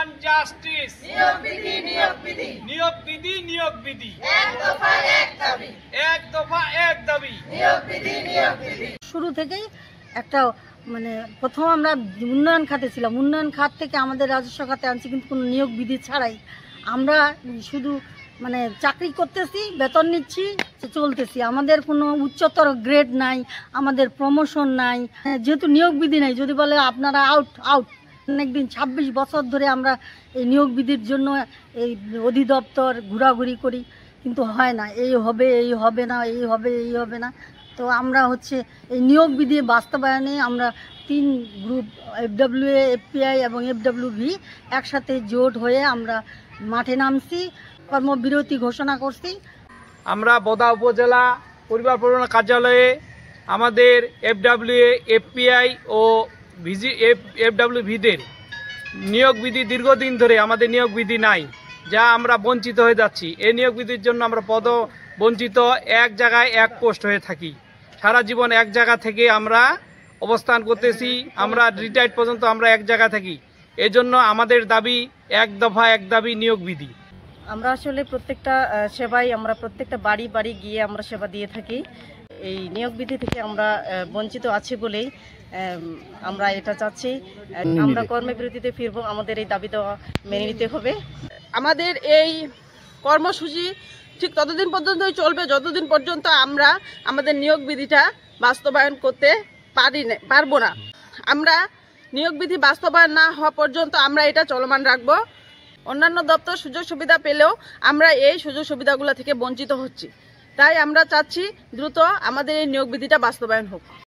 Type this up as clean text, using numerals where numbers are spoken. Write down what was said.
Want justice. নিয়োগ বিধি, নিয়োগ বিধি, নিয়োগ বিধি, নিয়োগ বিধি, এক দফা এক দাবি, এক দফা এক দাবি। নিয়োগ বিধি, নিয়োগ বিধি। শুরু থেকেই একটা প্রথম আমরা উন্নয়ন খাতে ছিলাম, উন্নয়ন খাত থেকে আমাদের রাজস্ব খাতে আনছি, কিন্তু কোনো নিয়োগ বিধি ছাড়াই আমরা শুধু চাকরি করতেছি, বেতন নিচ্ছি, চলতেছি। আমাদের কোনো উচ্চতর গ্রেড নাই, আমাদের প্রমোশন নাই, যেহেতু নিয়োগ বিধি নাই। যদি বলে আপনারা আউট আউট, অনেকদিন 26 বছর ধরে আমরা এই নিয়োগ বিধির জন্য এই অধিদপ্তর ঘোরাঘুরি করি, কিন্তু হয় না। এই হবে, এই হবে না, এই হবে, এই হবে না। তো আমরা এই নিয়োগ বিধি বাস্তবায়নে আমরা 3 গ্রুপ FWA, FPI এবং FWV একসাথে জোট হয়ে আমরা মাঠে নামছি, কর্মবিরতি ঘোষণা করছি। আমরা বোদা উপজেলা পরিবার পরিকল্পনা কার্যালয়ে আমাদের FWA, FPI ও FWVদের নিয়োগ বিধি দীর্ঘদিন ধরে আমাদের নিয়োগ বিধি নাই, যা আমরা বঞ্চিত হয়ে যাচ্ছি। এই নিয়োগ বিধির জন্য আমরা বঞ্চিত, এক জায়গায় এক পোস্ট হয়ে থাকি। সারা জীবন এক জায়গা থেকে আমরা অবস্থান করতেছি, আমরা রিটায়ার্ড পর্যন্ত আমরা এক জায়গা থাকি। এজন্য আমাদের দাবি এক দফা এক দাবি, নিয়োগ বিধি। আমরা আসলে প্রত্যেকটা সেবাই আমরা প্রত্যেকটা বাড়ি বাড়ি গিয়ে আমরা সেবা দিয়ে থাকি। এই নিয়োগ বিধি থেকে আমরা বঞ্চিত আছি বলেই আমরা এটা চাচ্ছি। আমরা কর্মবিরতিতে ফিরবো, আমাদের এই দাবি দেওয়া মেনে নিতে হবে। আমাদের এই কর্মসূচি ঠিক ততদিন পর্যন্তই চলবে যতদিন পর্যন্ত আমরা আমাদের নিয়োগ বিধিটা বাস্তবায়ন করতে পারবো না। আমরা নিয়োগ বিধি বাস্তবায়ন না হওয়া পর্যন্ত আমরা এটা চলমান রাখবো। অন্যান্য দপ্তর সুযোগ সুবিধা পেলেও আমরা এই সুযোগ সুবিধাগুলো থেকে বঞ্চিত হচ্ছি। তাই আমরা চাচ্ছি দ্রুত আমাদের এই নিয়োগ বিধিটা বাস্তবায়ন হোক।